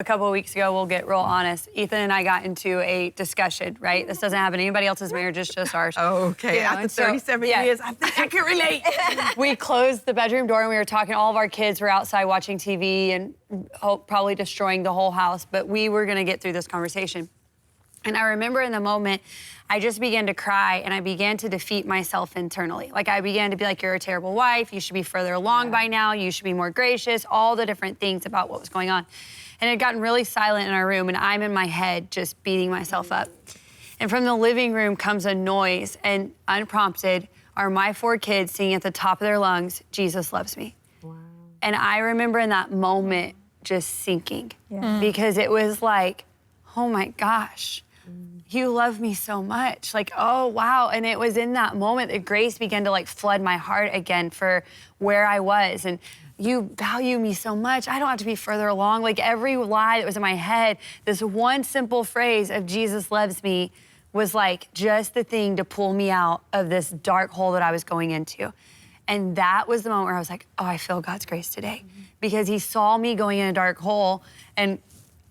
A couple of weeks ago, we'll get real honest. Ethan and I got into a discussion, right? This doesn't happen in anybody else's marriage, it's just ours. Oh, okay. After 37 years, I think I can relate. We closed the bedroom door and we were talking. All of our kids were outside watching TV and probably destroying the whole house, but we were gonna get through this conversation. And I remember in the moment, I just began to cry and I began to defeat myself internally. Like I began to be like, you're a terrible wife, you should be further along by now, you should be more gracious, all the different things about what was going on. And it had gotten really silent in our room and I'm in my head just beating myself up. And from the living room comes a noise and unprompted are my 4 kids singing at the top of their lungs, Jesus loves me. Wow. And I remember in that moment just sinking because it was like, oh my gosh, you love me so much. Like, oh, wow. And it was in that moment that grace began to like flood my heart again for where I was. And you value me so much. I don't have to be further along. Like every lie that was in my head, this one simple phrase of Jesus loves me was like just the thing to pull me out of this dark hole that I was going into. And that was the moment where I was like, oh, I feel God's grace today. Because he saw me going in a dark hole and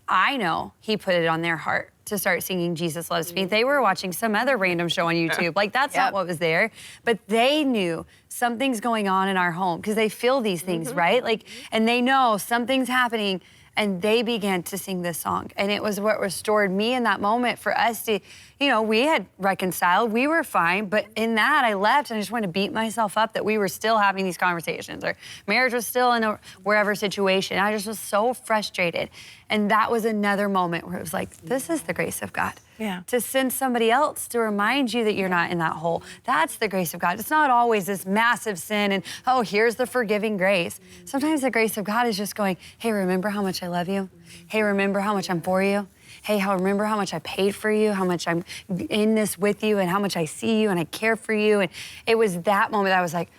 I know he put it on their heart to start singing Jesus Loves Me. They were watching some other random show on YouTube. Like, that's not what was there. But they knew something's going on in our home because they feel these things, right? Like, and they know something's happening and they began to sing this song. And it was what restored me in that moment for us to, you know, we had reconciled, we were fine, but in that I left and I just wanted to beat myself up that we were still having these conversations or marriage was still in a wherever situation. I just was so frustrated. And that was another moment where it was like, this is the grace of God. Yeah. To send somebody else to remind you that you're not in that hole. That's the grace of God. It's not always this massive sin and, oh, here's the forgiving grace. Sometimes the grace of God is just going, hey, remember how much I love you? Hey, remember how much I'm for you? Hey, remember how much I paid for you, how much I'm in this with you, and how much I see you and I care for you. And it was that moment that I was like,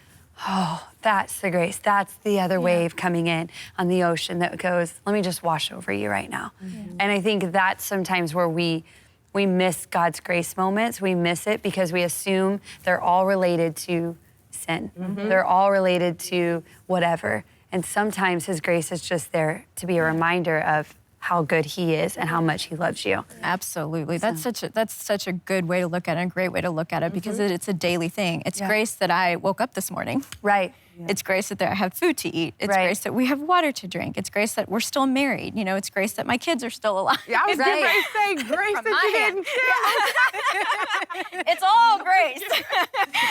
oh, that's the grace. That's the other wave coming in on the ocean that goes, let me just wash over you right now. And I think that's sometimes where we miss God's grace moments. We miss it because we assume they're all related to sin. They're all related to whatever. And sometimes his grace is just there to be a reminder of how good he is and how much he loves you. Absolutely. That's such a good way to look at it, a great way to look at it because it's a daily thing. It's grace that I woke up this morning. Right. It's grace that I have food to eat. It's grace that we have water to drink. It's grace that we're still married. You know, it's grace that my kids are still alive. Yeah, I was getting ready to say grace that you didn't kill. It's all grace.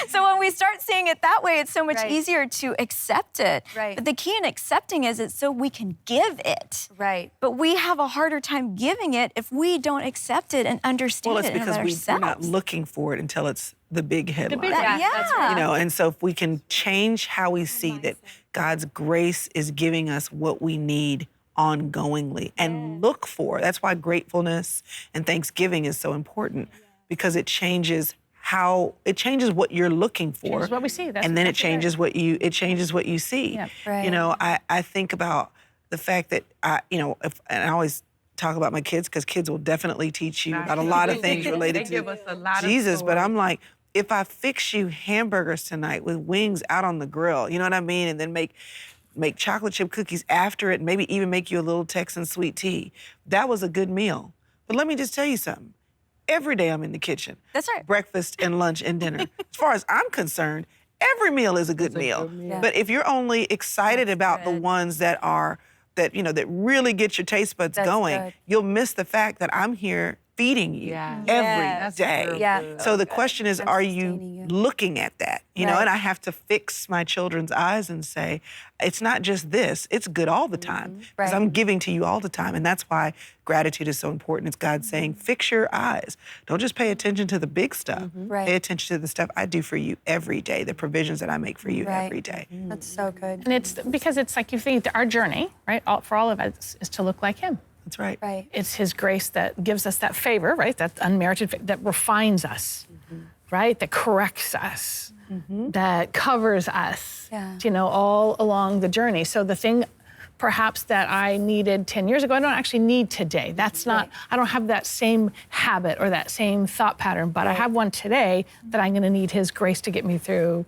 So when we start seeing it that way, it's so much easier to accept it. But the key in accepting is it's so we can give it. But we have a harder time giving it if we don't accept it and understand it because we're not looking for it until it's the big headline. That's right. You know, and so if we can change how we see that God's grace is giving us what we need ongoingly and look for. That's why gratefulness and thanksgiving is so important because it changes what you're looking for. Changes what we see. That's and then it changes what you see. Yeah. You know, I think about the fact that and I always talk about my kids because kids will definitely teach you about a lot of things related to Jesus. But I'm like, if I fix you hamburgers tonight with wings out on the grill, you know what I mean? And then make chocolate chip cookies after it, and maybe even make you a little Texan sweet tea. That was a good meal. But let me just tell you something. Every day I'm in the kitchen. That's right. Breakfast and lunch and dinner. As far as I'm concerned, every meal is a good meal. But if you're only excited about the ones that really get your taste buds going, you'll miss the fact that I'm here feeding you every day. So the question is, are you looking at that? You know, and I have to fix my children's eyes and say, it's not just this, it's good all the time. Because I'm giving to you all the time. And that's why gratitude is so important. It's God saying, fix your eyes. Don't just pay attention to the big stuff. Pay attention to the stuff I do for you every day, the provisions that I make for you every day. That's so good. And it's because it's like you think our journey, right, for all of us is to look like him. That's right. It's his grace that gives us that favor, right? That unmerited favor, that refines us, right? That corrects us, that covers us, you know, all along the journey. So the thing perhaps that I needed 10 years ago, I don't actually need today. That's not, I don't have that same habit or that same thought pattern, but I have one today that I'm gonna need his grace to get me through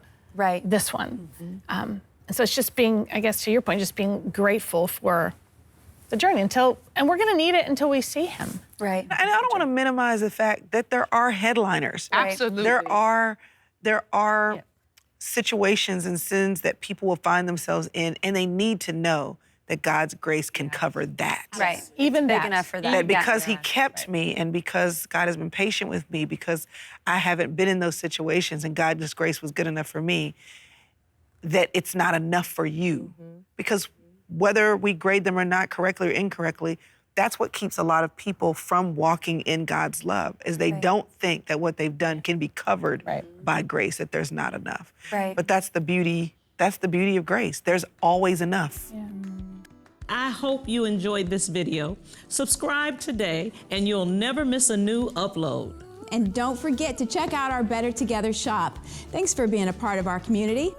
this one. And so it's just being, I guess to your point, just being grateful for the journey and we're going to need it until we see him. Right. And I don't want to minimize the fact that there are headliners. Absolutely. There are situations and sins that people will find themselves in, and they need to know that God's grace can cover that. Right. Even Big that. enough for that. That because he kept me and because God has been patient with me, because I haven't been in those situations and God's grace was good enough for me, that it's not enough for you. Because whether we grade them or not correctly or incorrectly, that's what keeps a lot of people from walking in God's love, is they don't think that what they've done can be covered by grace, that there's not enough. Right. But that's the beauty of grace. There's always enough. Yeah. I hope you enjoyed this video. Subscribe today and you'll never miss a new upload. And don't forget to check out our Better Together shop. Thanks for being a part of our community.